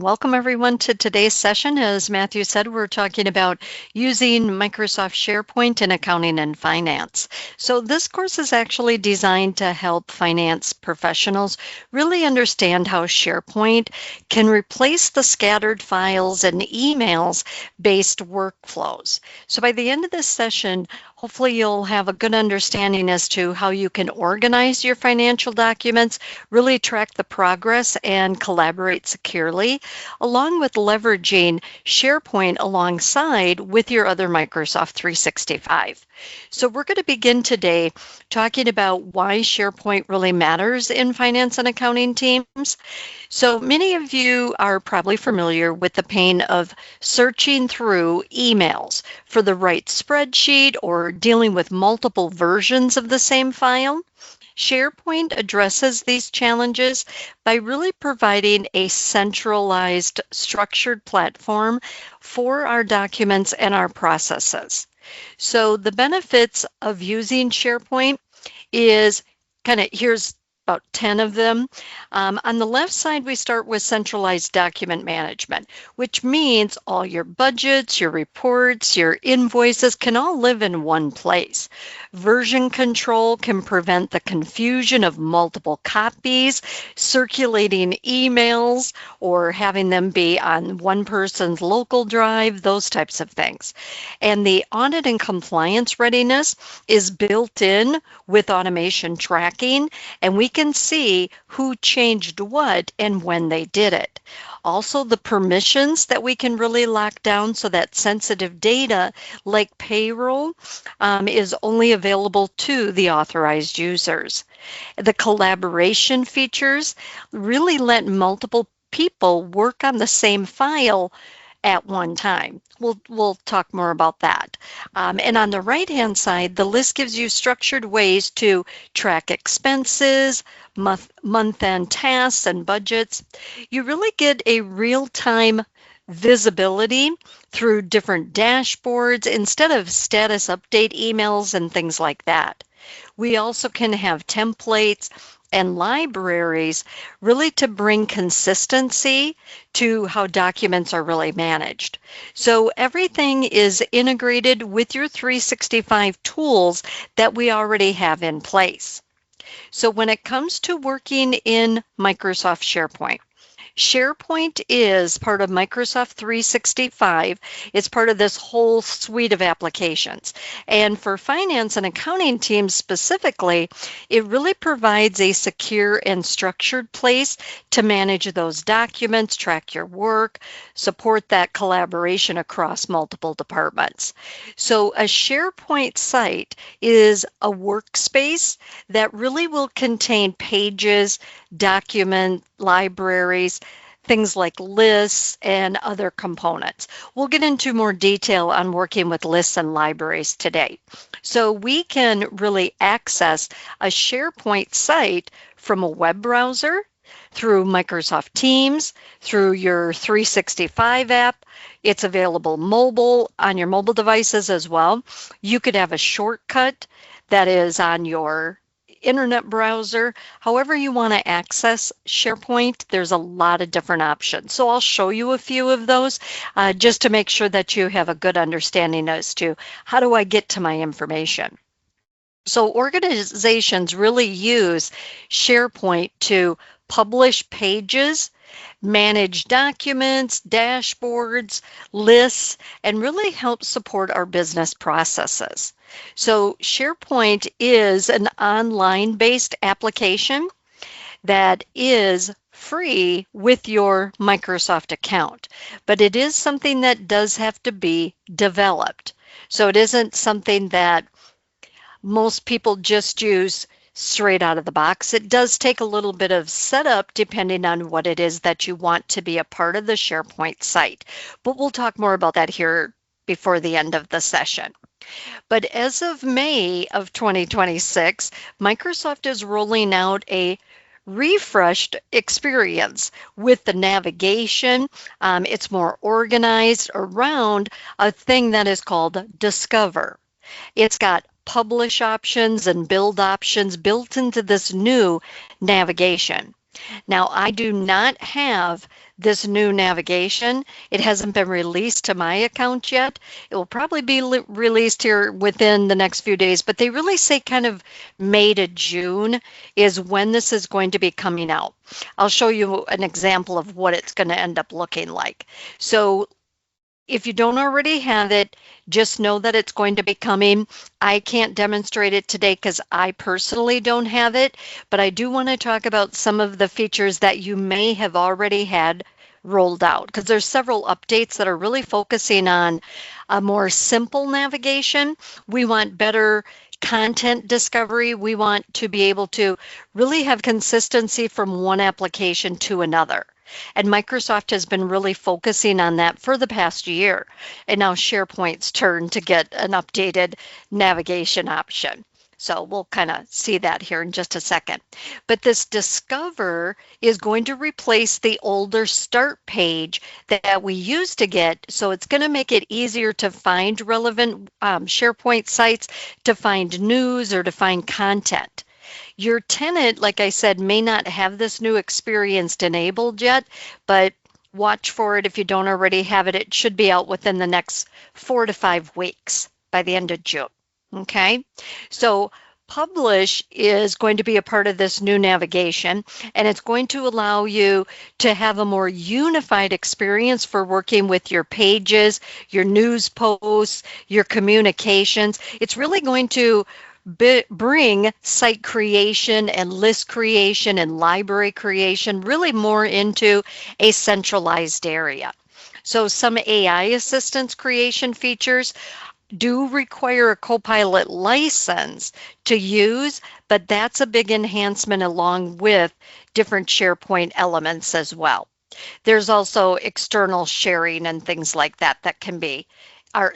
Welcome everyone to today's session. As Matthew said, we're talking about using Microsoft SharePoint in accounting and finance. So this course is actually designed to help finance professionals really understand how SharePoint can replace the scattered files and emails-based workflows. So by the end of this session, hopefully you'll have a good understanding as to how you can organize your financial documents, really track the progress, and collaborate securely, along with leveraging SharePoint alongside with your other Microsoft 365. So we're going to begin today talking about why SharePoint really matters in finance and accounting teams. So many of you are probably familiar with the pain of searching through emails for the right spreadsheet or dealing with multiple versions of the same file. SharePoint addresses these challenges by really providing a centralized, structured platform for our documents and our processes. So the benefits of using SharePoint is here's about 10 of them. On the left side, we start with centralized document management, which means all your budgets, your reports, your invoices can all live in one place. Version control can prevent the confusion of multiple copies, circulating emails, or having them be on one person's local drive, those types of things. And the audit and compliance readiness is built in with automation tracking, and we can see who changed what and when they did it. Also, the permissions that we can really lock down so that sensitive data like payroll is only available to the authorized users. The collaboration features really let multiple people work on the same file at one time. We'll talk more about that. And on the right-hand side, the list gives you structured ways to track expenses, month-end tasks, and budgets. You really get a real-time visibility through different dashboards instead of status update emails and things like that. We also can have templates and libraries really to bring consistency to how documents are really managed. So everything is integrated with your 365 tools that we already have in place. So when it comes to working in Microsoft SharePoint, SharePoint is part of Microsoft 365. It's part of this whole suite of applications. And for finance and accounting teams specifically, it really provides a secure and structured place to manage those documents, track your work, support that collaboration across multiple departments. So a SharePoint site is a workspace that really will contain pages, document libraries, things like lists and other components. We'll get into more detail on working with lists and libraries today. So we can really access a SharePoint site from a web browser, through Microsoft Teams, through your 365 app. It's available mobile on your mobile devices as well. You could have a shortcut that is on your internet browser. However you want to access SharePoint, there's a lot of different options. So I'll show you a few of those just to make sure that you have a good understanding as to how do I get to my information. So organizations really use SharePoint to publish pages, manage documents, dashboards, lists, and really help support our business processes. So SharePoint is an online-based application that is free with your Microsoft account, but it is something that does have to be developed. So it isn't something that most people just use straight out of the box. It does take a little bit of setup depending on what it is that you want to be a part of the SharePoint site. But we'll talk more about that here before the end of the session. But as of May of 2026, Microsoft is rolling out a refreshed experience with the navigation. It's more organized around a thing that is called Discover. It's got publish options and build options built into this new navigation. Now, I do not have this new navigation. It hasn't been released to my account yet. It will probably be released here within the next few days, but they really say kind of May to June is when this is going to be coming out. I'll show you an example of what it's going to end up looking like. So if you don't already have it, just know that it's going to be coming. I can't demonstrate it today because I personally don't have it, but I do want to talk about some of the features that you may have already had rolled out, because there's several updates that are really focusing on a more simple navigation. We want better content discovery. We want to be able to really have consistency from one application to another. And Microsoft has been really focusing on that for the past year. And now SharePoint's turn to get an updated navigation option. So we'll kind of see that here in just a second. But this Discover is going to replace the older Start page that we used to get. So it's going to make it easier to find relevant SharePoint sites, to find news, or to find content. Your tenant, like I said, may not have this new experience enabled yet, but watch for it if you don't already have it. It should be out within the next 4 to 5 weeks by the end of June. Okay, so Publish is going to be a part of this new navigation, and it's going to allow you to have a more unified experience for working with your pages, your news posts, your communications. It's really going to bring site creation and list creation and library creation really more into a centralized area. So some AI assistance creation features do require a Copilot license to use, but that's a big enhancement along with different SharePoint elements as well. There's also external sharing and things like that that can be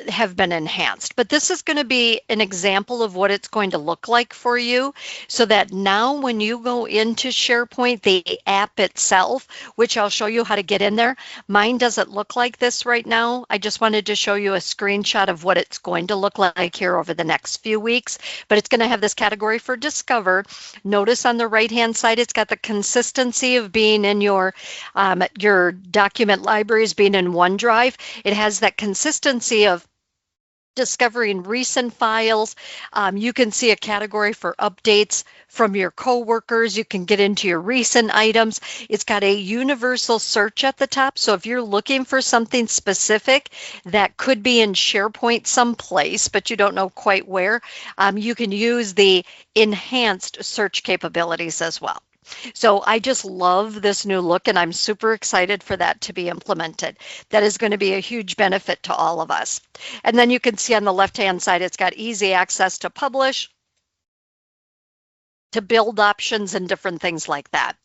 have been enhanced. But this is going to be an example of what it's going to look like for you, so that now when you go into SharePoint, the app itself, which I'll show you how to get in there, mine doesn't look like this right now. I just wanted to show you a screenshot of what it's going to look like here over the next few weeks, but it's going to have this category for Discover. Notice on the right-hand side, it's got the consistency of being in your document libraries being in OneDrive. It has that consistency of discovering recent files. You can see a category for updates from your coworkers. You can get into your recent items. It's got a universal search at the top. So if you're looking for something specific that could be in SharePoint someplace, but you don't know quite where, you can use the enhanced search capabilities as well. So I just love this new look, and I'm super excited for that to be implemented. That is going to be a huge benefit to all of us. And then you can see on the left-hand side, it's got easy access to Publish, to build options, and different things like that.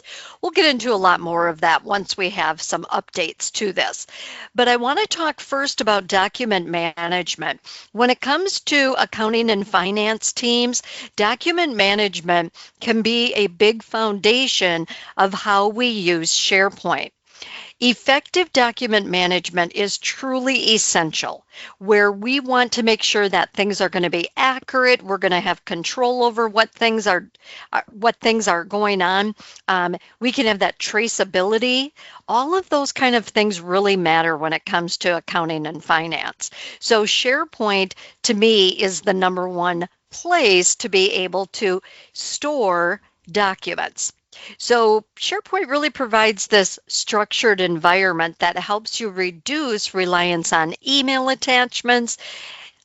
We'll get into a lot more of that once we have some updates to this. But I want to talk first about document management. When it comes to accounting and finance teams, document management can be a big foundation of how we use SharePoint. Effective document management is truly essential, where we want to make sure that things are going to be accurate. We're going to have control over what things are going on. We can have that traceability. All of those kind of things really matter when it comes to accounting and finance. So SharePoint, to me, is the number one place to be able to store documents. So SharePoint really provides this structured environment that helps you reduce reliance on email attachments,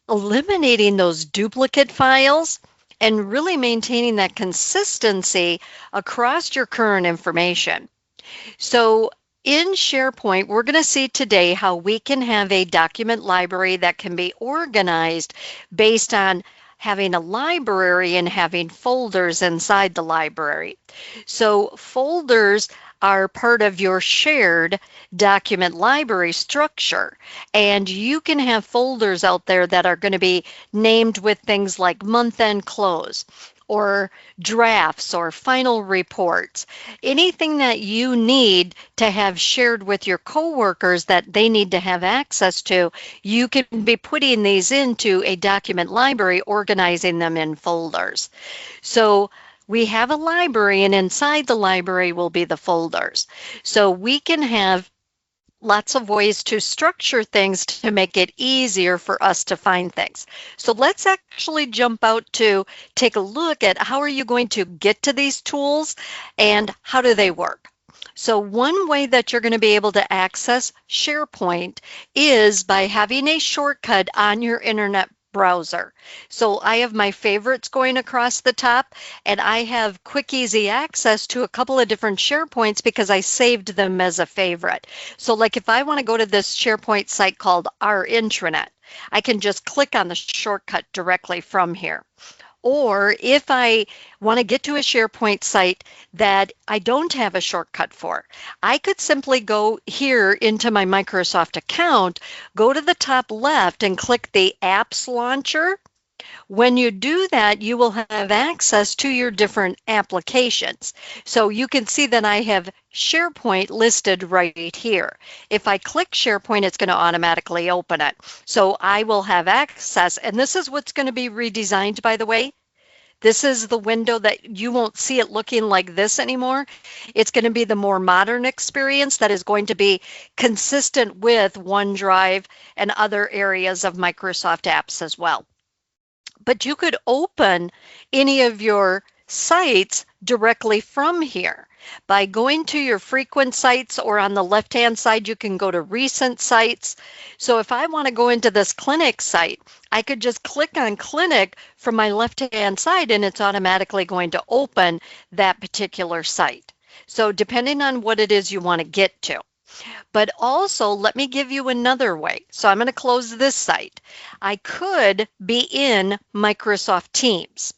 eliminating those duplicate files, and really maintaining that consistency across your current information. So in SharePoint, we're going to see today how we can have a document library that can be organized based on having a library and having folders inside the library. So folders are part of your shared document library structure, and you can have folders out there that are going to be named with things like month-end close, or drafts, or final reports. Anything that you need to have shared with your coworkers that they need to have access to, you can be putting these into a document library, organizing them in folders. So we have a library, and inside the library will be the folders. So we can have lots of ways to structure things to make it easier for us to find things. So let's actually jump out to take a look at how are you going to get to these tools and how do they work. So one way that you're going to be able to access SharePoint is by having a shortcut on your internet browser. So I have my favorites going across the top, and I have quick, easy access to a couple of different SharePoints because I saved them as a favorite. So like if I want to go to this SharePoint site called Our Intranet, I can just click on the shortcut directly from here. Or if I want to get to a SharePoint site that I don't have a shortcut for, I could simply go here into my Microsoft account, go to the top left and click the Apps Launcher. When you do that, you will have access to your different applications. So you can see that I have SharePoint listed right here. If I click SharePoint, it's going to automatically open it. So I will have access, and this is what's going to be redesigned, by the way. This is the window that you won't see it looking like this anymore. It's going to be the more modern experience that is going to be consistent with OneDrive and other areas of Microsoft apps as well. But you could open any of your sites directly from here by going to your frequent sites, or on the left-hand side, you can go to recent sites. So if I want to go into this clinic site, I could just click on clinic from my left-hand side and it's automatically going to open that particular site. So depending on what it is you want to get to. But also, let me give you another way. So I'm going to close this site. I could be in Microsoft Teams.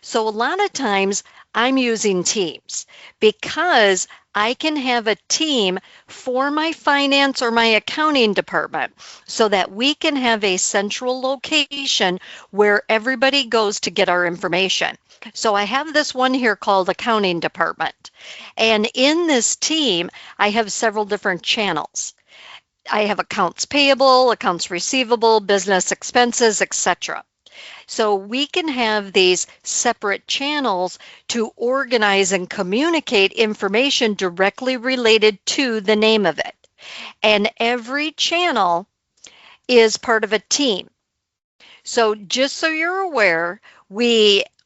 So a lot of times I'm using Teams because I can have a team for my finance or my accounting department so that we can have a central location where everybody goes to get our information. So I have this one here called Accounting Department. And in this team, I have several different channels. I have accounts payable, accounts receivable, business expenses, etc. So we can have these separate channels to organize and communicate information directly related to the name of it. And every channel is part of a team. So just so you're aware,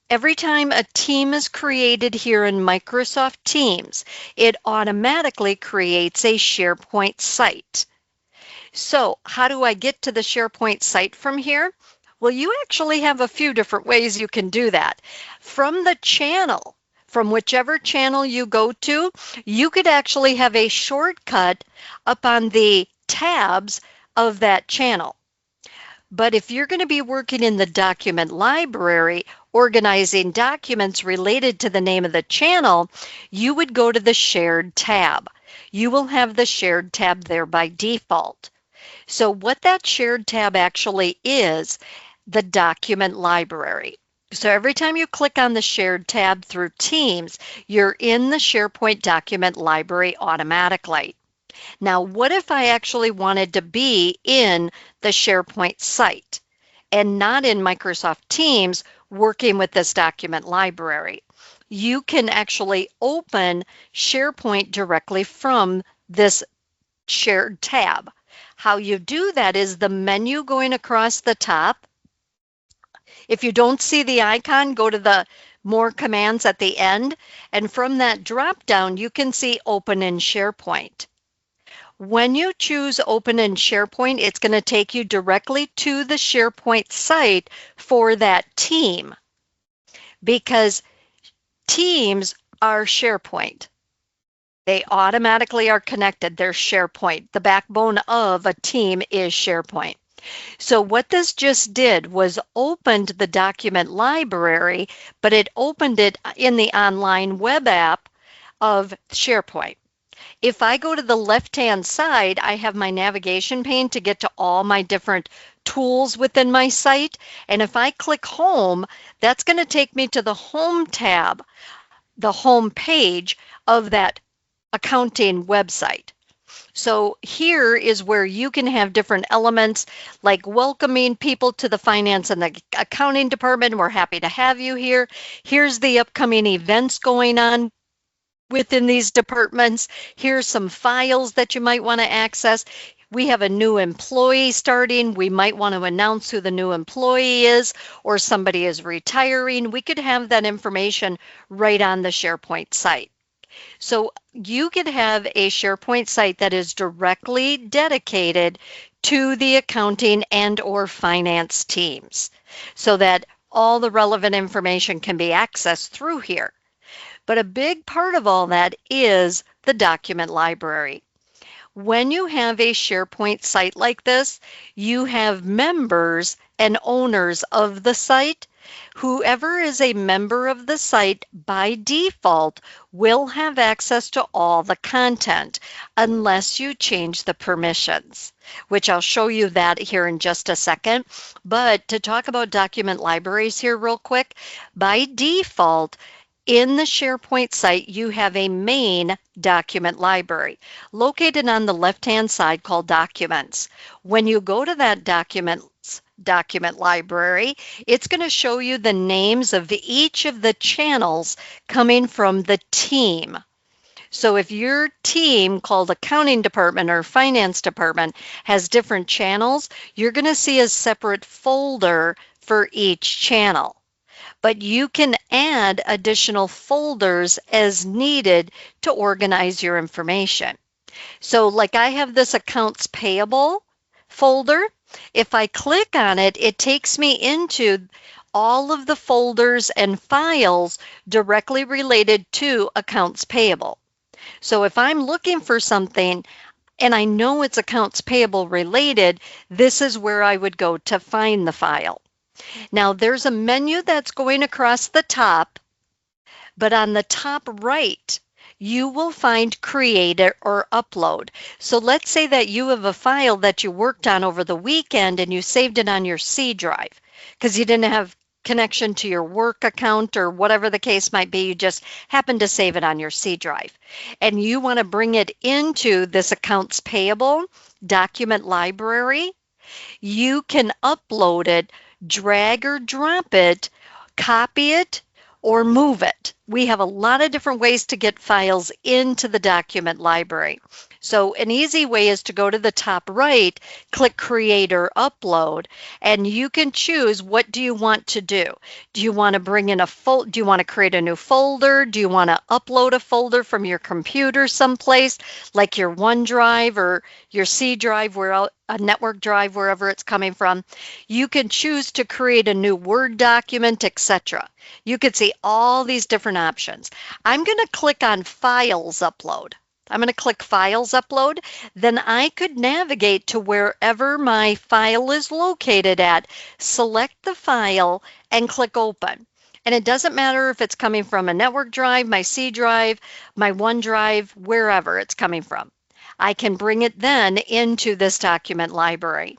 every time a team is created here in Microsoft Teams, it automatically creates a SharePoint site. So how do I get to the SharePoint site from here? Well, you actually have a few different ways you can do that. From the channel, from whichever channel you go to, you could actually have a shortcut up on the tabs of that channel. But if you're going to be working in the document library, organizing documents related to the name of the channel, you would go to the Shared tab. You will have the Shared tab there by default. So what that Shared tab actually is, the document library. So every time you click on the Shared tab through Teams, you're in the SharePoint document library automatically. Now, what if I actually wanted to be in the SharePoint site and not in Microsoft Teams working with this document library? You can actually open SharePoint directly from this Shared tab. How you do that is the menu going across the top. If you don't see the icon, go to the More Commands at the end, and from that drop down, you can see Open in SharePoint. When you choose Open in SharePoint, it's going to take you directly to the SharePoint site for that team, because teams are SharePoint. They automatically are connected. They're SharePoint. The backbone of a team is SharePoint. So what this just did was opened the document library, but it opened it in the online web app of SharePoint. If I go to the left-hand side, I have my navigation pane to get to all my different tools within my site. And if I click Home, that's going to take me to the Home tab, the home page of that accounting website. So here is where you can have different elements like welcoming people to the finance and the accounting department. We're happy to have you here. Here's the upcoming events going on. within these departments. Here's some files that you might want to access. We have a new employee starting. We might want to announce who the new employee is, or somebody is retiring. We could have that information right on the SharePoint site. So you could have a SharePoint site that is directly dedicated to the accounting and or finance teams so that all the relevant information can be accessed through here. But a big part of all that is the document library. When you have a SharePoint site like this, you have members and owners of the site. Whoever is a member of the site by default will have access to all the content unless you change the permissions, which I'll show you that here in just a second. But to talk about document libraries here real quick, by default, in the SharePoint site, you have a main document library located on the left-hand side called Documents. When you go to that document library, it's going to show you the names of each of the channels coming from the team. So if your team called accounting department or finance department has different channels, you're going to see a separate folder for each channel. But you can add additional folders as needed to organize your information. So like I have this accounts payable folder. If I click on it, it takes me into all of the folders and files directly related to accounts payable. So if I'm looking for something and I know it's accounts payable related, this is where I would go to find the file. Now there's a menu that's going across the top, but on the top right, you will find create or upload. So let's say that you have a file that you worked on over the weekend and you saved it on your C drive because you didn't have connection to your work account or whatever the case might be. You just happen to save it on your C drive. And you want to bring it into this accounts payable document library. You can upload it, drag or drop it, copy it, or move it. We have a lot of different ways to get files into the document library. So an easy way is to go to the top right, click Create or Upload, and you can choose what do you want to do. Do you want to bring in do you want to create a new folder? Do you want to upload a folder from your computer someplace, like your OneDrive or your C drive, where a network drive, wherever it's coming from? You can choose to create a new Word document, etc. You could see all these different options. I'm going to click on Files Upload. I'm going to click Files Upload. Then I could navigate to wherever my file is located at, select the file, and click Open. And it doesn't matter if it's coming from a network drive, my C drive, my OneDrive, wherever it's coming from. I can bring it then into this document library.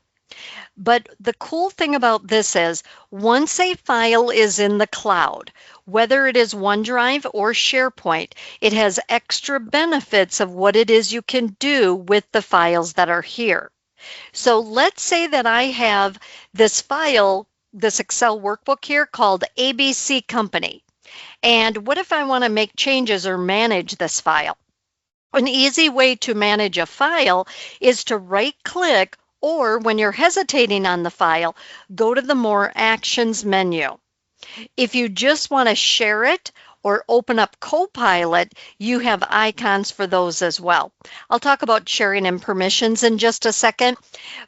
But the cool thing about this is once a file is in the cloud, whether it is OneDrive or SharePoint, it has extra benefits of what it is you can do with the files that are here. So let's say that I have this file, this Excel workbook here called ABC Company. And what if I want to make changes or manage this file? An easy way to manage a file is to right-click, or when you're hesitating on the file, go to the More Actions menu. If you just want to share it or open up Copilot, you have icons for those as well. I'll talk about sharing and permissions in just a second,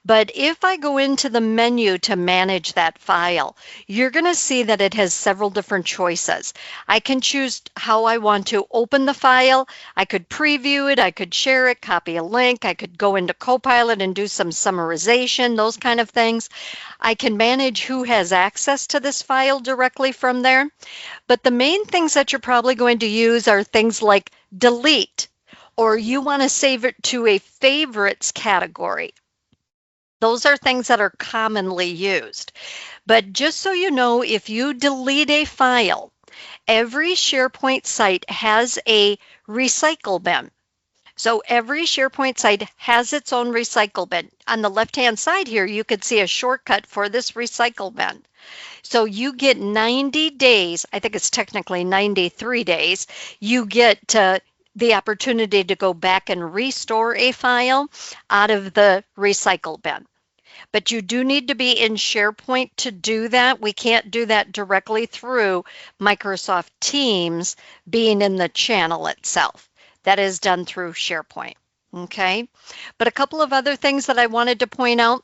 but if I go into the menu to manage that file, you're going to see that it has several different choices. I can choose how I want to open the file. I could preview it, I could share it, copy a link, I could go into Copilot and do some summarization, those kind of things. I can manage who has access to this file directly from there. But the main things that you're probably going to use are things like delete, or you want to save it to a favorites category. Those are things that are commonly used. But just so you know, if you delete a file, every SharePoint site has a recycle bin. So every SharePoint site has its own recycle bin. On the left-hand side here, you could see a shortcut for this recycle bin. So you get 90 days, I think it's technically 93 days, you get the opportunity to go back and restore a file out of the recycle bin. But you do need to be in SharePoint to do that. We can't do that directly through Microsoft Teams being in the channel itself. That is done through SharePoint. Okay, but a couple of other things that I wanted to point out.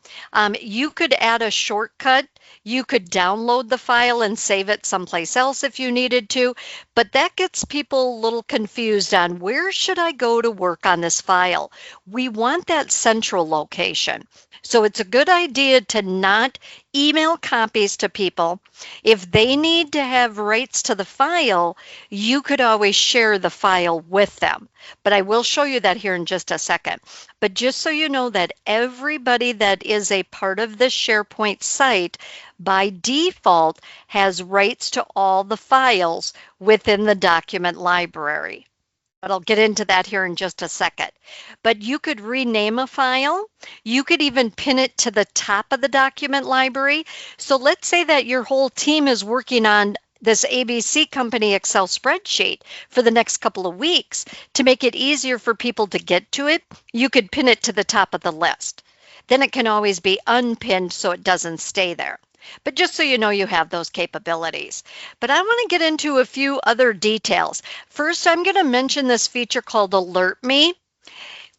You could add a shortcut. You could download the file and save it someplace else if you needed to, but that gets people a little confused on where should I go to work on this file. We want that central location. So it's a good idea to not email copies to people. If they need to have rights to the file, you could always share the file with them. But I will show you that here in just a second. But just so you know that everybody that is a part of the SharePoint site by default has rights to all the files within the document library. But I'll get into that here in just a second. But you could rename a file. You could even pin it to the top of the document library. So let's say that your whole team is working on this ABC company Excel spreadsheet for the next couple of weeks. To make it easier for people to get to it, you could pin it to the top of the list. Then it can always be unpinned so it doesn't stay there. But just so you know, you have those capabilities. But I want to get into a few other details. First, I'm going to mention this feature called Alert Me.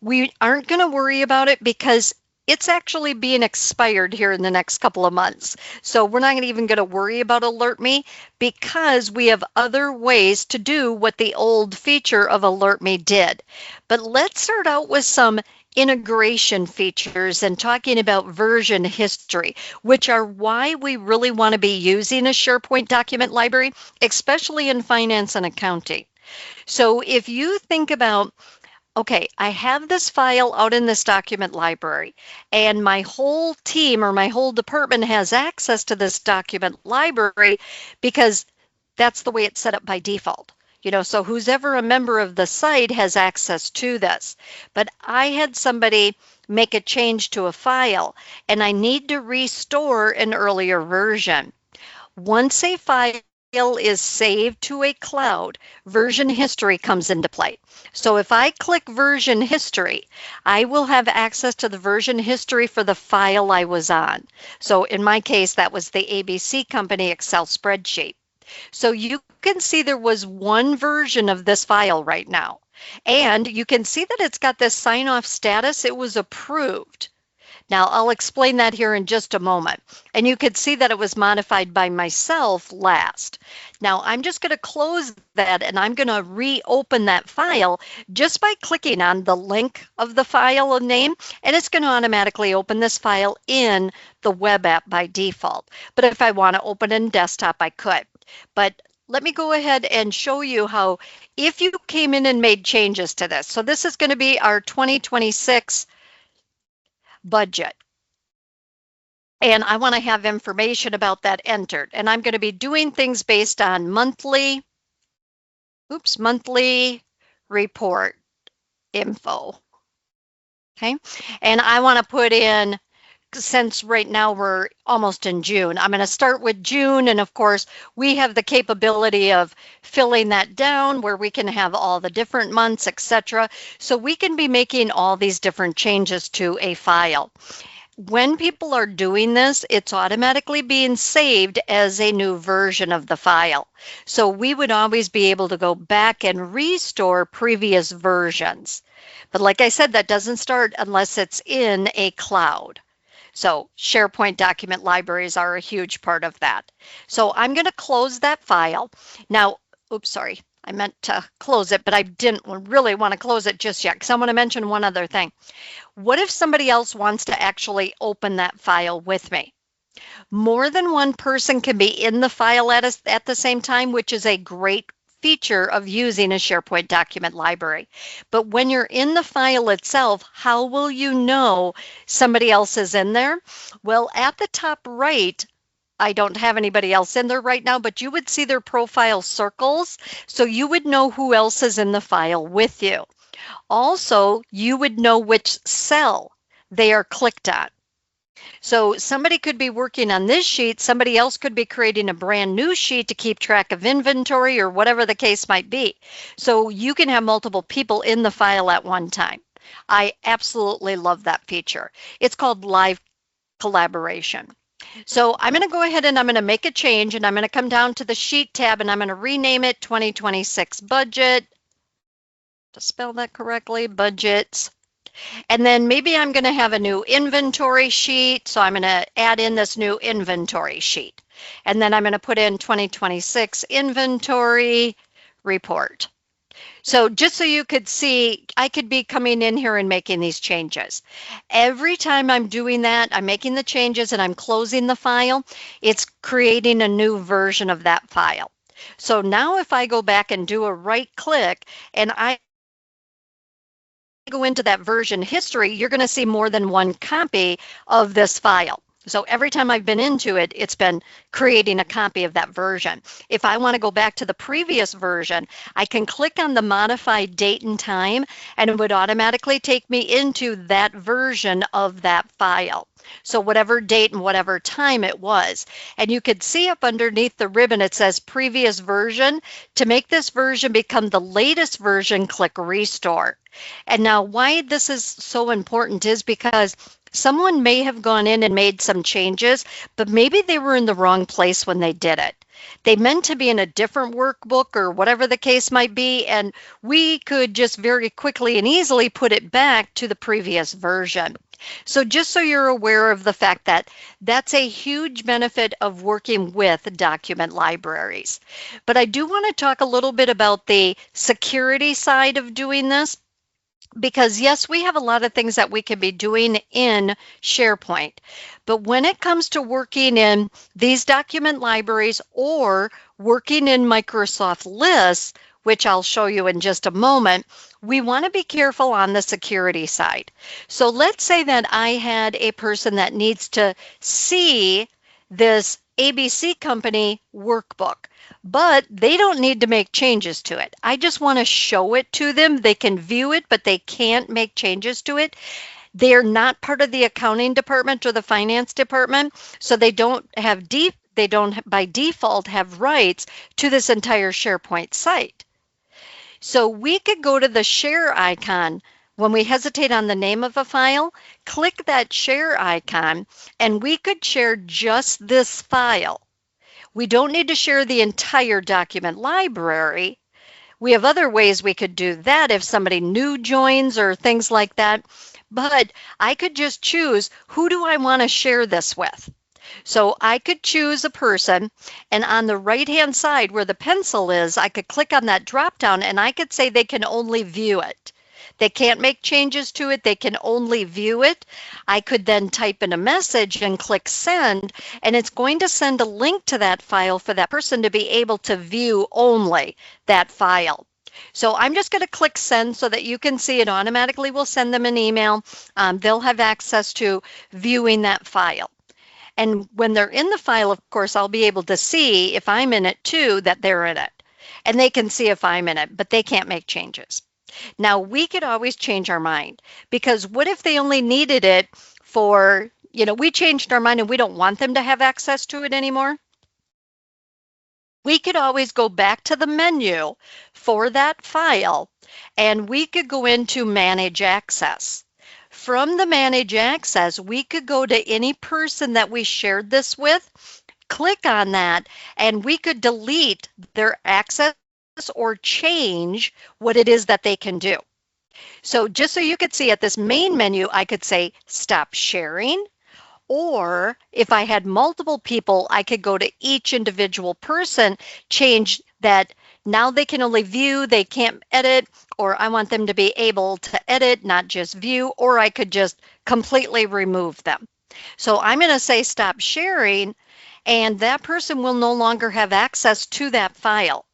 We aren't going to worry about it because it's actually being expired here in the next couple of months. So we're not even going to worry about Alert Me because we have other ways to do what the old feature of Alert Me did. But let's start out with some integration features and talking about version history, which are why we really want to be using a SharePoint document library, especially in finance and accounting. So if you think about, okay, I have this file out in this document library, and my whole team or my whole department has access to this document library because that's the way it's set up by default. So who's ever a member of the site has access to this. But I had somebody make a change to a file, and I need to restore an earlier version. Once a file is saved to a cloud, version history comes into play. So if I click version history, I will have access to the version history for the file I was on. So in my case, that was the ABC Company Excel spreadsheet. So you can see there was one version of this file right now. And you can see that it's got this sign-off status. It was approved. Now, I'll explain that here in just a moment. And you can see that it was modified by myself last. Now, I'm just going to close that and I'm going to reopen that file just by clicking on the link of the file name, and it's going to automatically open this file in the web app by default. But if I want to open it in desktop, I could. But let me go ahead and show you how, if you came in and made changes to this. So this is going to be our 2026 budget. And I want to have information about that entered. And I'm going to be doing things based on monthly report info. Okay. And I want to put in, since right now we're almost in June, I'm going to start with June. And of course, we have the capability of filling that down where we can have all the different months, etc. So we can be making all these different changes to a file. When people are doing this, it's automatically being saved as a new version of the file. So we would always be able to go back and restore previous versions. But like I said, that doesn't start unless it's in a cloud. So SharePoint document libraries are a huge part of that. So I'm going to close that file. Now, oops, sorry, I meant to close it, but I didn't really want to close it just yet because I want to mention one other thing. What if somebody else wants to actually open that file with me? More than one person can be in the file at the same time, which is a great feature of using a SharePoint document library. But when you're in the file itself, how will you know somebody else is in there? Well, at the top right, I don't have anybody else in there right now, but you would see their profile circles, so you would know who else is in the file with you. Also, you would know which cell they are clicked on. So somebody could be working on this sheet, somebody else could be creating a brand new sheet to keep track of inventory or whatever the case might be. So you can have multiple people in the file at one time. I absolutely love that feature. It's called live collaboration. So I'm going to go ahead and I'm going to make a change, and I'm going to come down to the sheet tab and I'm going to rename it 2026 budget. To spell that correctly, budgets. And then maybe I'm going to have a new inventory sheet. So I'm going to add in this new inventory sheet. And then I'm going to put in 2026 inventory report. So just so you could see, I could be coming in here and making these changes. Every time I'm doing that, I'm making the changes and I'm closing the file, it's creating a new version of that file. So now if I go back and do a right click and I go into that version history, you're going to see more than one copy of this file. So every time I've been into it, it's been creating a copy of that version. If I want to go back to the previous version, I can click on the modified date and time, and it would automatically take me into that version of that file. So whatever date and whatever time it was. And you could see up underneath the ribbon, it says previous version. To make this version become the latest version, click restore. And now why this is so important is because someone may have gone in and made some changes, but maybe they were in the wrong place when they did it. They meant to be in a different workbook or whatever the case might be, and we could just very quickly and easily put it back to the previous version. So just so you're aware of the fact that that's a huge benefit of working with document libraries. But I do want to talk a little bit about the security side of doing this. Because yes, we have a lot of things that we can be doing in SharePoint, but when it comes to working in these document libraries or working in Microsoft lists, which I'll show you in just a moment, we want to be careful on the security side. So let's say that I had a person that needs to see this ABC company workbook, but they don't need to make changes to it. I just want to show it to them. They can view it, but they can't make changes to it. They're not part of the accounting department or the finance department, so they don't by default have rights to this entire SharePoint site. So we could go to the share icon. When we hesitate on the name of a file, click that share icon, and we could share just this file. We don't need to share the entire document library. We have other ways we could do that if somebody new joins or things like that. But I could just choose, who do I want to share this with? So I could choose a person, and on the right-hand side where the pencil is, I could click on that drop-down and I could say they can only view it. They can't make changes to it. They can only view it. I could then type in a message and click send, and it's going to send a link to that file for that person to be able to view only that file. So I'm just going to click send so that you can see it automatically will send them an email. They'll have access to viewing that file. And when they're in the file, of course, I'll be able to see if I'm in it too, that they're in it. And they can see if I'm in it, but they can't make changes. Now, we could always change our mind, because what if they only needed it for, we changed our mind and we don't want them to have access to it anymore? We could always go back to the menu for that file, and we could go into Manage Access. From the Manage Access, we could go to any person that we shared this with, click on that, and we could delete their access or change what it is that they can do. So just so you could see at this main menu, I could say stop sharing, or if I had multiple people, I could go to each individual person, change that now they can only view, they can't edit, or I want them to be able to edit, not just view, or I could just completely remove them. So I'm going to say stop sharing, and that person will no longer have access to that file.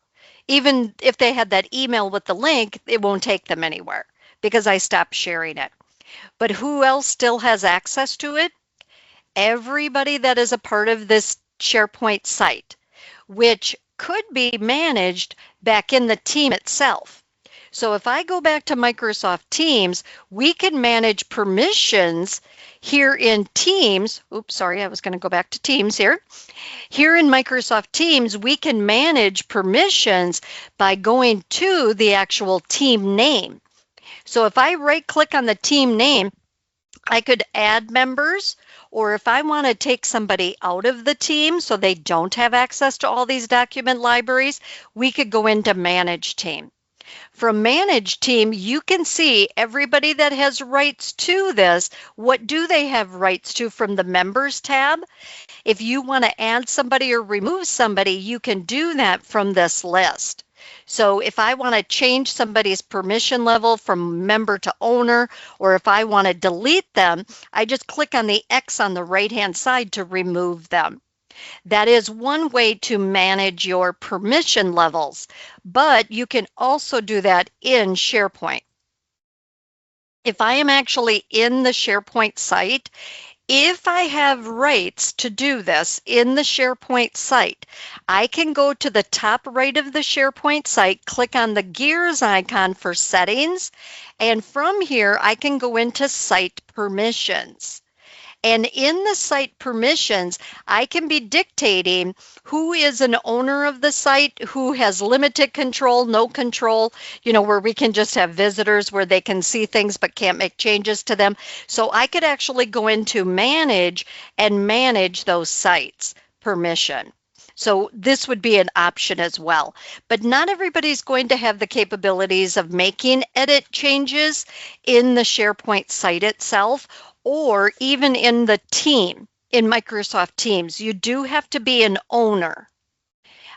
Even if they had that email with the link, it won't take them anywhere because I stopped sharing it. But who else still has access to it? Everybody that is a part of this SharePoint site, which could be managed back in the team itself. So if I go back to Microsoft Teams, we can manage permissions here in Teams. Oops, sorry, I was going to go back to Teams here. Here in Microsoft Teams, we can manage permissions by going to the actual team name. So if I right-click on the team name, I could add members, or if I want to take somebody out of the team so they don't have access to all these document libraries, we could go into Manage Team. From Manage Team, you can see everybody that has rights to this. What do they have rights to from the Members tab? If you want to add somebody or remove somebody, you can do that from this list. So if I want to change somebody's permission level from member to owner, or if I want to delete them, I just click on the X on the right-hand side to remove them. That is one way to manage your permission levels, but you can also do that in SharePoint. If I am actually in the SharePoint site, if I have rights to do this in the SharePoint site, I can go to the top right of the SharePoint site, click on the gears icon for settings, and from here I can go into site permissions. And in the site permissions, I can be dictating who is an owner of the site, who has limited control, no control, where we can just have visitors where they can see things but can't make changes to them. So I could actually go into manage and manage those sites permission. So this would be an option as well. But not everybody's going to have the capabilities of making edit changes in the SharePoint site itself, or even in the team, in Microsoft Teams. You do have to be an owner.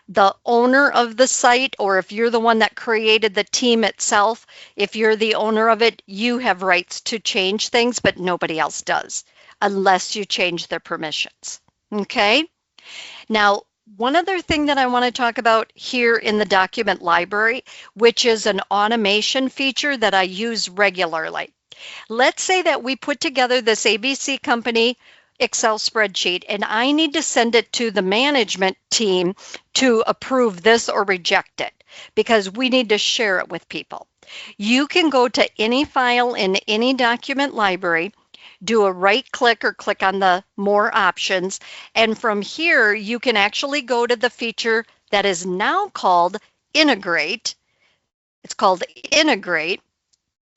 The owner of the site, or if you're the one that created the team itself, if you're the owner of it, you have rights to change things, but nobody else does, unless you change their permissions. Okay? Now, one other thing that I want to talk about here in the document library, which is an automation feature that I use regularly. Let's say that we put together this ABC company Excel spreadsheet, and I need to send it to the management team to approve this or reject it, because we need to share it with people. You can go to any file in any document library, do a right click or click on the more options, and from here you can actually go to the feature that is now called Integrate. It's called Integrate.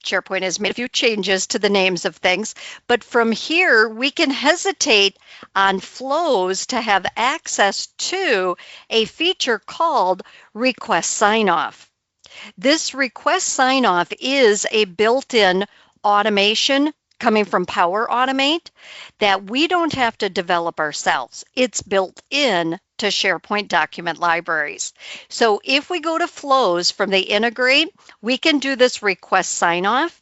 SharePoint has made a few changes to the names of things, but from here we can hesitate on flows to have access to a feature called Request Sign-Off. This Request Sign-Off is a built-in automation coming from Power Automate that we don't have to develop ourselves. It's built in to SharePoint document libraries. So if we go to flows from the integrate, we can do this request sign-off.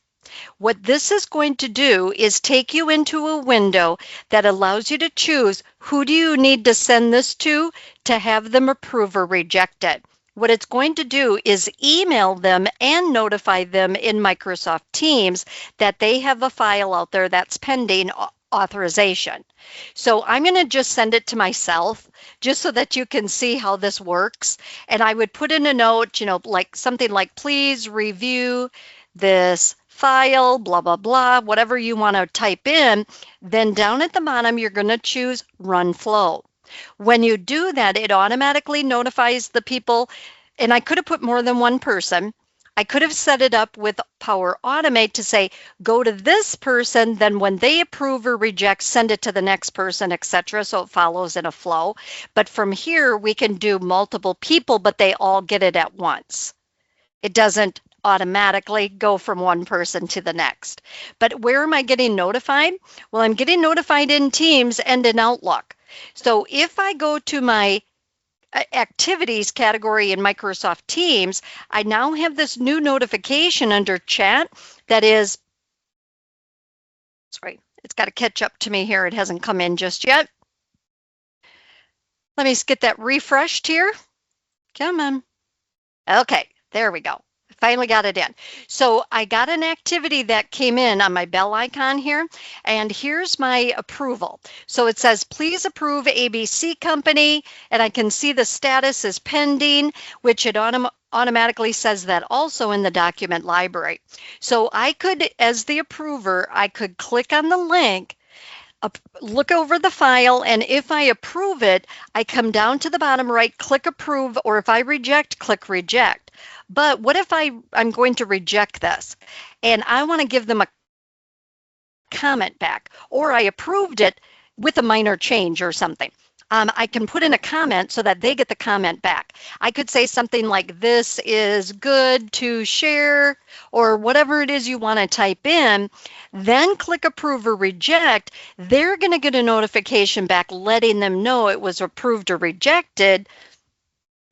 What this is going to do is take you into a window that allows you to choose who do you need to send this to have them approve or reject it. What it's going to do is email them and notify them in Microsoft Teams that they have a file out there that's pending authorization. So I'm going to just send it to myself just so that you can see how this works. And I would put in a note, like something like, please review this file, blah, blah, blah, whatever you want to type in. Then down at the bottom, you're going to choose Run Flow. When you do that, it automatically notifies the people, and I could have put more than one person. I could have set it up with Power Automate to say, go to this person, then when they approve or reject, send it to the next person, etc. So it follows in a flow. But from here, we can do multiple people, but they all get it at once. It doesn't automatically go from one person to the next. But where am I getting notified? Well, I'm getting notified in Teams and in Outlook. So if I go to my activities category in Microsoft Teams, I now have this new notification under chat that is, sorry, it's got to catch up to me here. It hasn't come in just yet. Let me get that refreshed here. Come on. Okay, there we go. Finally got it in. So I got an activity that came in on my bell icon here, and here's my approval. So it says, please approve ABC company, and I can see the status is pending, which it automatically says that also in the document library. So I could, as the approver, I could click on the link, look over the file, and if I approve it, I come down to the bottom right, click approve, or if I reject, click reject. But what if I'm going to reject this and I want to give them a comment back, or I approved it with a minor change or something? I can put in a comment so that they get the comment back. I could say something like, this is good to share, or whatever it is you want to type in, then click approve or reject. They're going to get a notification back letting them know it was approved or rejected,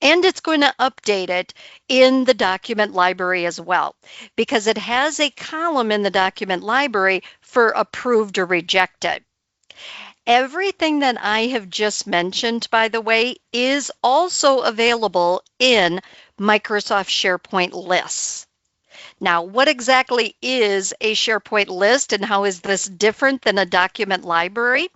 and it's going to update it in the document library as well, because it has a column in the document library for approved or rejected. Everything that I have just mentioned, by the way, is also available in Microsoft SharePoint lists. Now, what exactly is a SharePoint list and how is this different than a document library?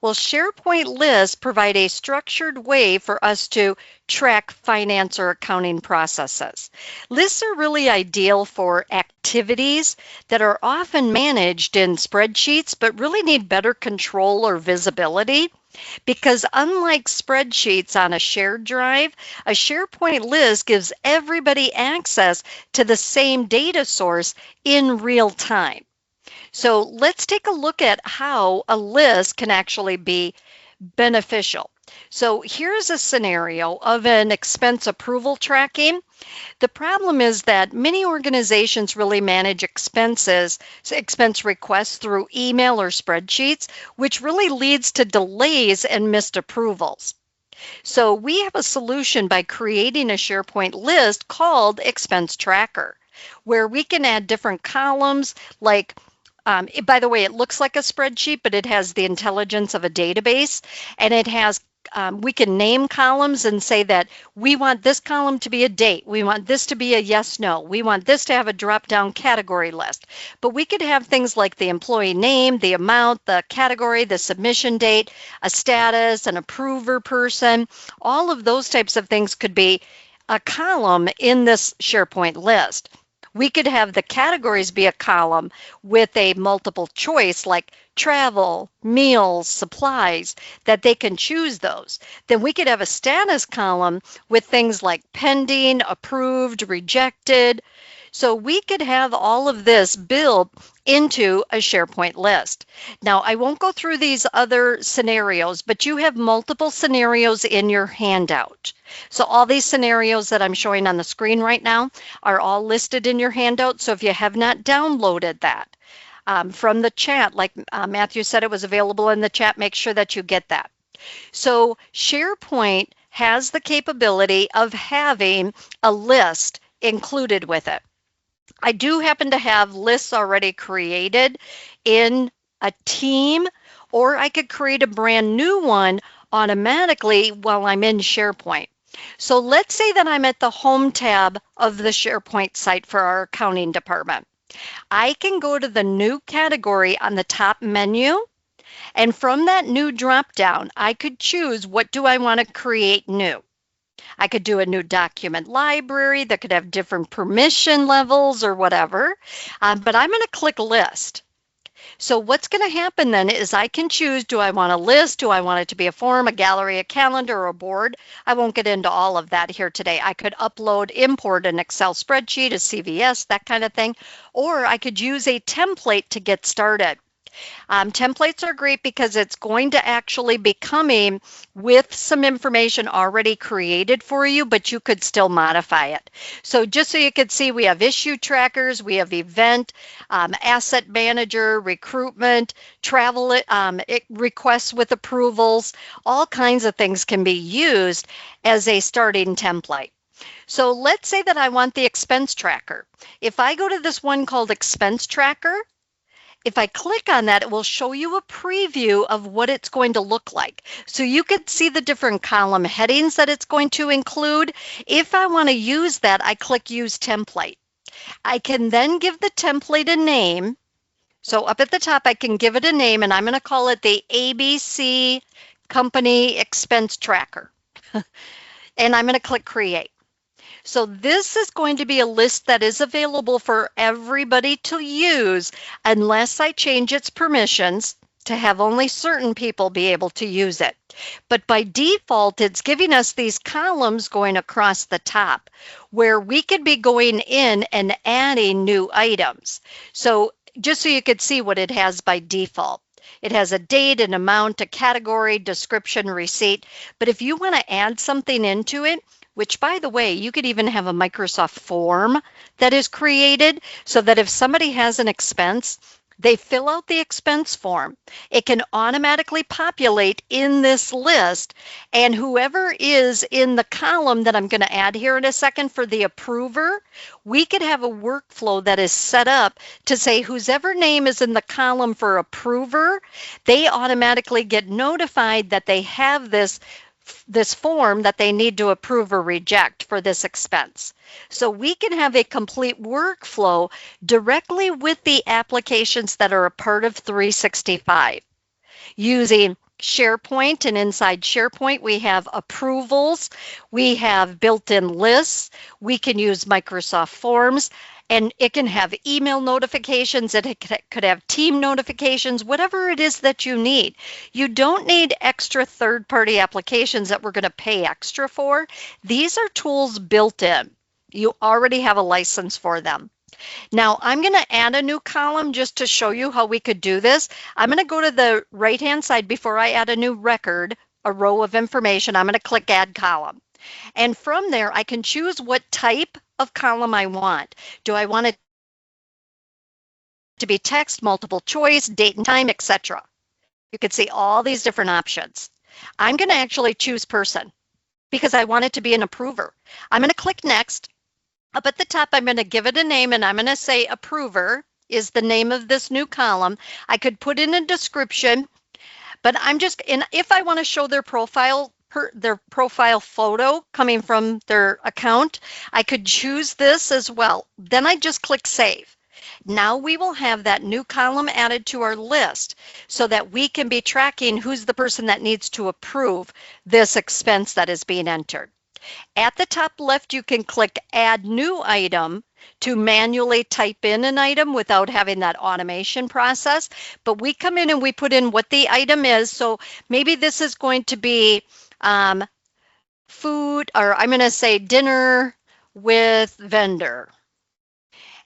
Well, SharePoint lists provide a structured way for us to track finance or accounting processes. Lists are really ideal for activities that are often managed in spreadsheets but really need better control or visibility. Because unlike spreadsheets on a shared drive, a SharePoint list gives everybody access to the same data source in real time. So let's take a look at how a list can actually be beneficial. So here's a scenario of an expense approval tracking. The problem is that many organizations really manage expense requests through email or spreadsheets, which really leads to delays and missed approvals. So we have a solution by creating a SharePoint list called Expense Tracker, where we can add different columns like by the way, it looks like a spreadsheet, but it has the intelligence of a database, and it has we can name columns and say that we want this column to be a date. We want this to be a yes, no. We want this to have a drop-down category list. But we could have things like the employee name, the amount, the category, the submission date, a status, an approver person. All of those types of things could be a column in this SharePoint list. We could have the categories be a column with a multiple choice like travel, meals, supplies, that they can choose those. Then we could have a status column with things like pending, approved, rejected. So we could have all of this built into a SharePoint list. Now, I won't go through these other scenarios, but you have multiple scenarios in your handout. So all these scenarios that I'm showing on the screen right now are all listed in your handout. So if you have not downloaded that from the chat, like Matthew said, it was available in the chat, make sure that you get that. So SharePoint has the capability of having a list included with it. I do happen to have lists already created in a team, or I could create a brand new one automatically while I'm in SharePoint. So let's say that I'm at the Home tab of the SharePoint site for our accounting department. I can go to the New category on the top menu, and from that New drop-down, I could choose what do I want to create new. I could do a new document library that could have different permission levels or whatever, but I'm going to click list. So what's going to happen then is I can choose, do I want a list? Do I want it to be a form, a gallery, a calendar, or a board? I won't get into all of that here today. I could upload, import an Excel spreadsheet, a CVS, that kind of thing, or I could use a template to get started. Templates are great because it's going to actually be coming with some information already created for you, but you could still modify it. So just so you could see, we have issue trackers, we have event, asset manager, recruitment, travel requests with approvals, all kinds of things can be used as a starting template. So let's say that I want the expense tracker. If I go to this one called Expense Tracker, if I click on that, it will show you a preview of what it's going to look like. So you could see the different column headings that it's going to include. If I want to use that, I click Use Template. I can then give the template a name. So up at the top, I can give it a name, and I'm going to call it the ABC Company Expense Tracker. And I'm going to click Create. So this is going to be a list that is available for everybody to use unless I change its permissions to have only certain people be able to use it. But by default, it's giving us these columns going across the top where we could be going in and adding new items. So just so you could see what it has by default. It has a date, an amount, a category, description, receipt. But if you want to add something into it, which by the way, you could even have a Microsoft form that is created so that if somebody has an expense, they fill out the expense form. It can automatically populate in this list, and whoever is in the column that I'm going to add here in a second for the approver, we could have a workflow that is set up to say whoever name is in the column for approver, they automatically get notified that they have this form that they need to approve or reject for this expense. So we can have a complete workflow directly with the applications that are a part of 365 using SharePoint, and inside SharePoint we have approvals, we have built-in lists, we can use Microsoft Forms, and it can have email notifications, it could have team notifications, whatever it is that you need. You don't need extra third-party applications that we're going to pay extra for. These are tools built in. You already have a license for them. Now I'm going to add a new column just to show you how we could do this. I'm going to go to the right-hand side before I add a new record, a row of information. I'm going to click Add Column. And from there, I can choose what type of column I want. Do I want it to be text, multiple choice, date and time, etc.? You can see all these different options. I'm going to actually choose person because I want it to be an approver. I'm going to click Next. Up at the top, I'm going to give it a name, and I'm going to say approver is the name of this new column. I could put in a description, but if I want to show their profile photo coming from their account, I could choose this as well. Then I just click Save. Now we will have that new column added to our list so that we can be tracking who's the person that needs to approve this expense that is being entered. At the top left, you can click Add New Item to manually type in an item without having that automation process. But we come in and we put in what the item is. So maybe this is going to be food, or I'm going to say dinner with vendor.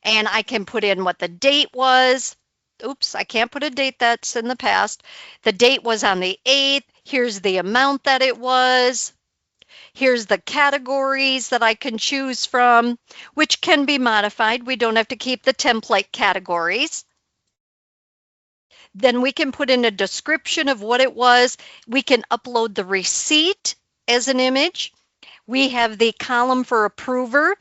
And I can put in what the date was. Oops, I can't put a date that's in the past. The date was on the 8th. Here's the amount that it was. Here's the categories that I can choose from, which can be modified. We don't have to keep the template categories. Then we can put in a description of what it was. We can upload the receipt as an image. We have the column for approver.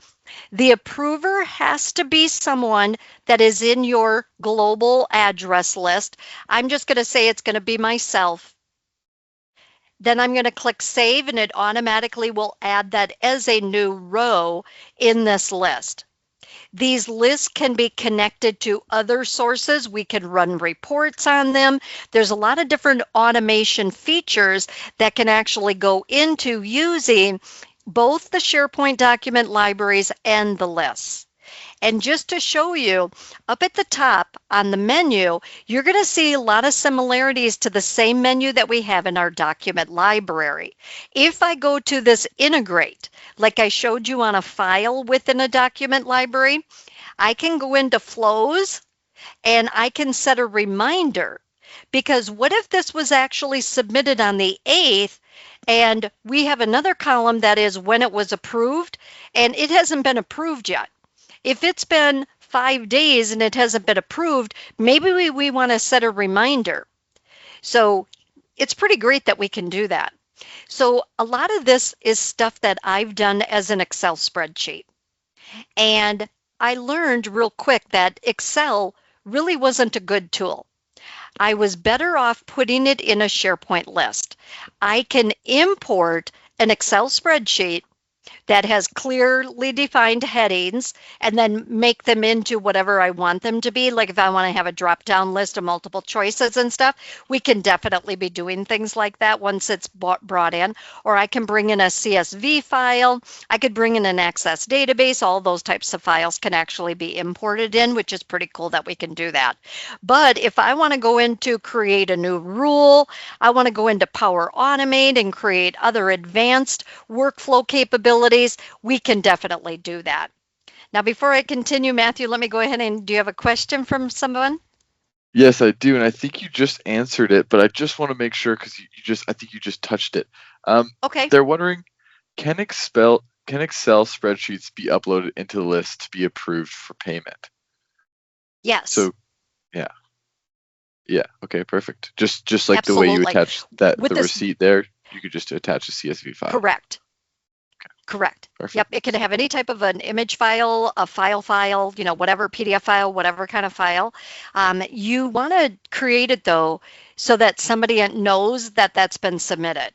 The approver has to be someone that is in your global address list. I'm just going to say it's going to be myself. Then I'm going to click Save, and it automatically will add that as a new row in this list. These lists can be connected to other sources. We can run reports on them. There's a lot of different automation features that can actually go into using both the SharePoint document libraries and the lists. And just to show you, up at the top on the menu, you're going to see a lot of similarities to the same menu that we have in our document library. If I go to this integrate, like I showed you on a file within a document library, I can go into flows and I can set a reminder. Because what if this was actually submitted on the 8th and we have another column that is when it was approved and it hasn't been approved yet? If it's been 5 days and it hasn't been approved, maybe we want to set a reminder. So it's pretty great that we can do that. So a lot of this is stuff that I've done as an Excel spreadsheet. And I learned real quick that Excel really wasn't a good tool. I was better off putting it in a SharePoint list. I can import an Excel spreadsheet that has clearly defined headings and then make them into whatever I want them to be. Like if I want to have a drop down list of multiple choices and stuff, we can definitely be doing things like that once it's brought in. Or I can bring in a CSV file. I could bring in an Access database. All those types of files can actually be imported in, which is pretty cool that we can do that. But if I want to go into create a new rule, I want to go into Power Automate and create other advanced workflow capabilities, we can definitely do that. Now, before I continue, Matthew, let me go ahead and do you have a question from someone? Yes, I do, and I think you just answered it, but I just want to make sure because I think you just touched it. Okay. They're wondering, can Excel spreadsheets be uploaded into the list to be approved for payment? Yes. So, yeah, okay, perfect. Just like the way you attach the receipt there, you could just attach a CSV file. Correct. Perfect. Yep, it can have any type of an image file, a file, whatever PDF file, whatever kind of file. You want to create it though, so that somebody knows that that's been submitted.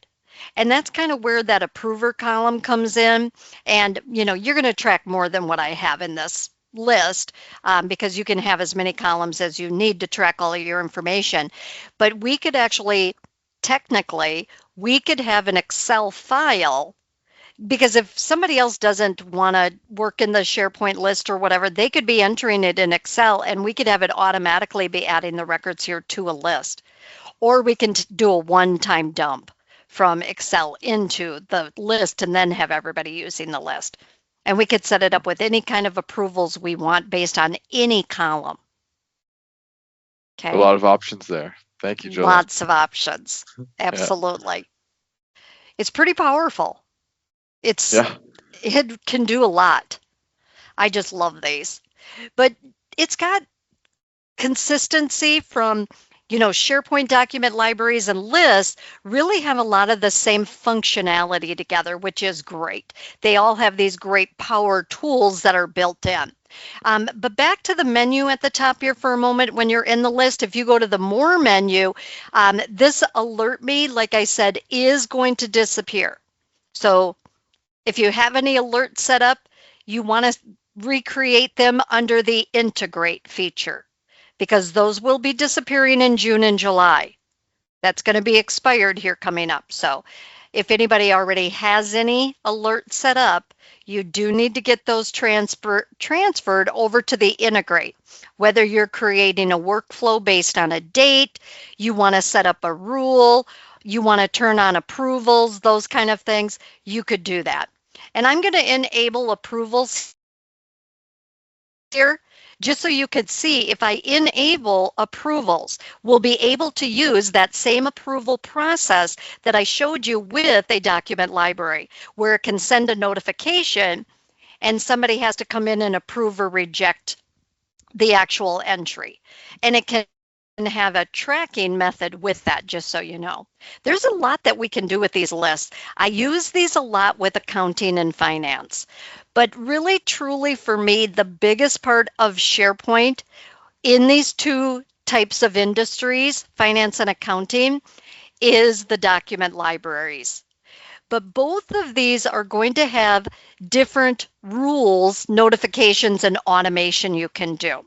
And that's kind of where that approver column comes in. And, you're going to track more than what I have in this list because you can have as many columns as you need to track all of your information. But we could actually, technically, we could have an Excel file, because if somebody else doesn't want to work in the SharePoint list or whatever, they could be entering it in Excel and we could have it automatically be adding the records here to a list. Or we can do a one-time dump from Excel into the list and then have everybody using the list. And we could set it up with any kind of approvals we want based on any column. Okay. A lot of options there. Thank you, Joel. Lots of options. Absolutely. Yeah. It's pretty powerful. It can do a lot. I just love these. But it's got consistency from, SharePoint document libraries and lists really have a lot of the same functionality together, which is great. They all have these great power tools that are built in. But back to the menu at the top here for a moment. When you're in the list, if you go to the More menu, this Alert Me, like I said, is going to disappear. So if you have any alerts set up, you want to recreate them under the Integrate feature, because those will be disappearing in June and July. That's going to be expired here coming up. So if anybody already has any alerts set up, you do need to get those transferred over to the Integrate. Whether you're creating a workflow based on a date, you want to set up a rule, you want to turn on approvals, those kind of things, you could do that. And I'm going to enable approvals here just so you could see. If I enable approvals, we'll be able to use that same approval process that I showed you with a document library, where it can send a notification and somebody has to come in and approve or reject the actual entry. And it can have a tracking method with that, just so you know. There's a lot that we can do with these lists. I use these a lot with accounting and finance. But really, truly, for me, the biggest part of SharePoint in these two types of industries, finance and accounting, is the document libraries. But both of these are going to have different rules, notifications, and automation you can do.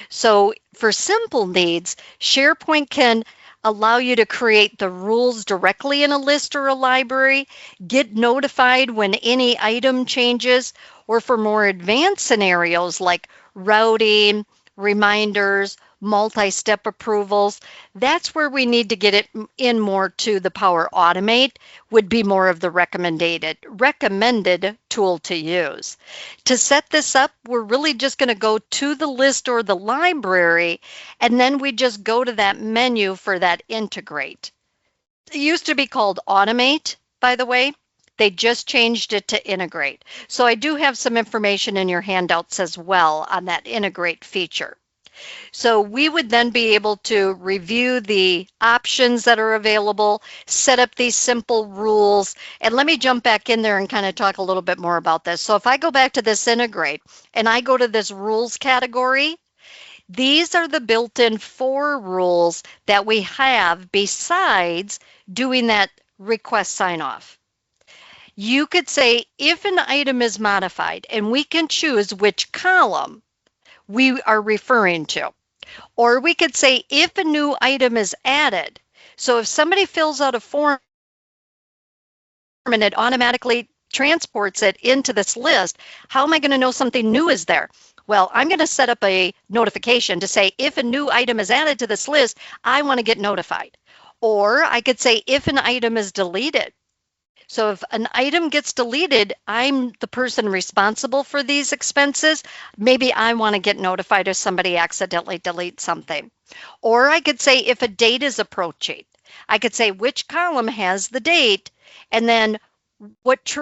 So for simple needs, SharePoint can allow you to create the rules directly in a list or a library, get notified when any item changes, or for more advanced scenarios like routing, reminders, multi-step approvals, that's where we need to get it in more to the Power Automate, would be more of the recommended tool to use. To set this up, we're really just going to go to the list or the library, and then we just go to that menu for that Integrate. It used to be called Automate, by the way. They just changed it to Integrate. So I do have some information in your handouts as well on that Integrate feature. So we would then be able to review the options that are available, set up these simple rules, and let me jump back in there and kind of talk a little bit more about this. So if I go back to this Integrate and I go to this rules category, these are the built-in 4 rules that we have besides doing that request sign-off. You could say if an item is modified, and we can choose which column we are referring to. Or we could say if a new item is added. So if somebody fills out a form and it automatically transports it into this list, how am I going to know something new is there? Well, I'm going to set up a notification to say if a new item is added to this list, I want to get notified. Or I could say if an item is deleted. So if an item gets deleted, I'm the person responsible for these expenses. Maybe I want to get notified if somebody accidentally deletes something. Or I could say if a date is approaching. I could say which column has the date, and then what's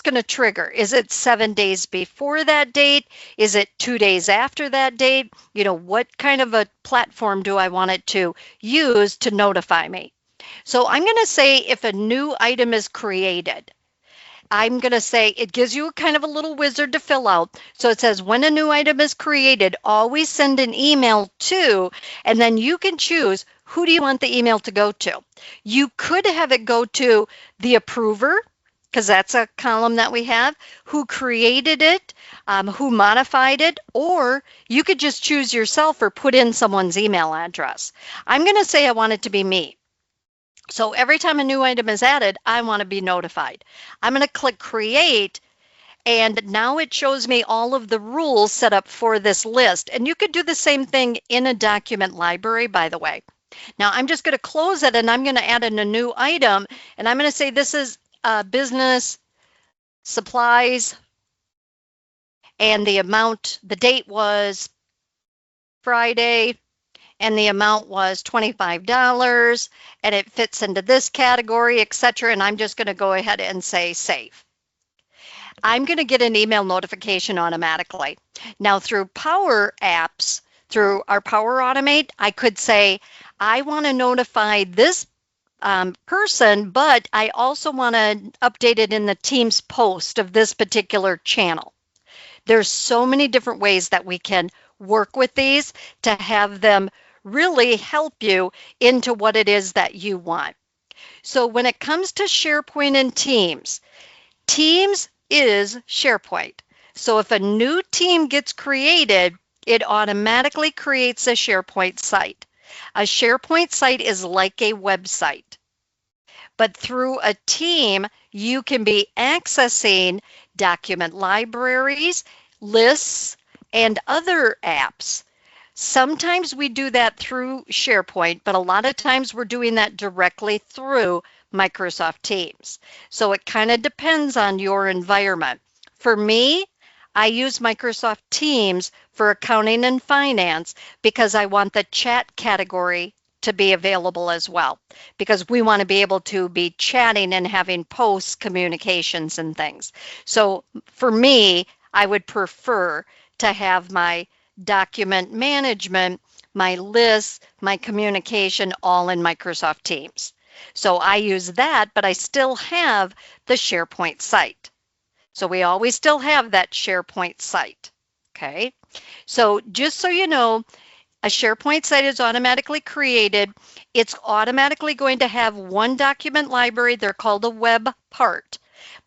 going to trigger? Is it 7 days before that date? Is it 2 days after that date? What kind of a platform do I want it to use to notify me? So I'm going to say if a new item is created, I'm going to say it gives you a kind of a little wizard to fill out. So it says when a new item is created, always send an email to, and then you can choose who do you want the email to go to. You could have it go to the approver, because that's a column that we have, who created it, who modified it, or you could just choose yourself or put in someone's email address. I'm going to say I want it to be me. So every time a new item is added, I want to be notified. I'm going to click create, and now it shows me all of the rules set up for this list. And you could do the same thing in a document library, by the way. Now I'm just going to close it, and I'm going to add in a new item, and I'm going to say this is business supplies, and the date was Friday, and the amount was $25, and it fits into this category, etc. And I'm just going to go ahead and say save. I'm going to get an email notification automatically. Now through Power Apps, through our Power Automate, I could say, I want to notify this person, but I also want to update it in the Teams post of this particular channel. There's so many different ways that we can work with these to have them really help you into what it is that you want. So when it comes to SharePoint and Teams, Teams is SharePoint. So if a new team gets created, it automatically creates a SharePoint site. A SharePoint site is like a website. But through a team, you can be accessing document libraries, lists, and other apps. Sometimes we do that through SharePoint, but a lot of times we're doing that directly through Microsoft Teams. So it kind of depends on your environment. For me, I use Microsoft Teams for accounting and finance because I want the chat category to be available as well, because we want to be able to be chatting and having post communications and things. So for me, I would prefer to have my document management, my lists, my communication all in Microsoft Teams. So I use that, but I still have the SharePoint site. So we always still have that SharePoint site. Okay. So just so you know, a SharePoint site is automatically created. It's automatically going to have one document library. They're called a web part.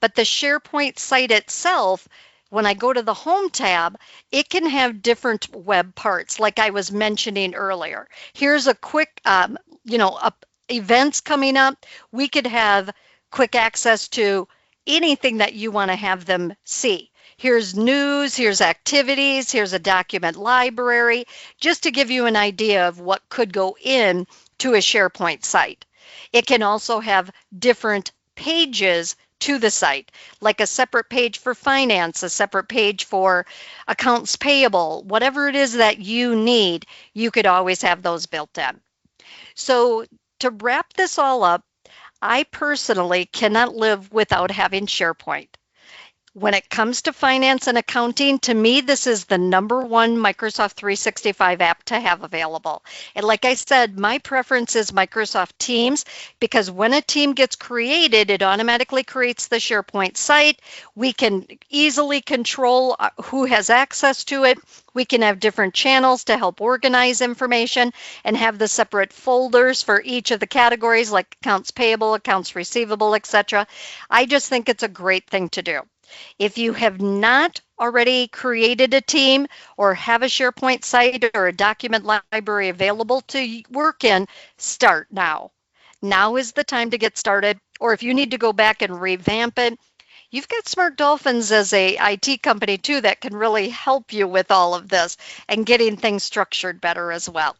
But the SharePoint site itself, when I go to the Home tab, it can have different web parts, like I was mentioning earlier. Here's a quick, events coming up. We could have quick access to anything that you want to have them see. Here's news, here's activities, here's a document library, just to give you an idea of what could go in to a SharePoint site. It can also have different pages to the site, like a separate page for finance, a separate page for accounts payable, whatever it is that you need, you could always have those built in. So to wrap this all up, I personally cannot live without having SharePoint. When it comes to finance and accounting, to me, this is the number one Microsoft 365 app to have available. And like I said, my preference is Microsoft Teams because when a team gets created, it automatically creates the SharePoint site. We can easily control who has access to it. We can have different channels to help organize information and have the separate folders for each of the categories like accounts payable, accounts receivable, etc. I just think it's a great thing to do. If you have not already created a team or have a SharePoint site or a document library available to work in, start now. Now is the time to get started. Or if you need to go back and revamp it, you've got Smart Dolphins as a IT company too that can really help you with all of this and getting things structured better as well.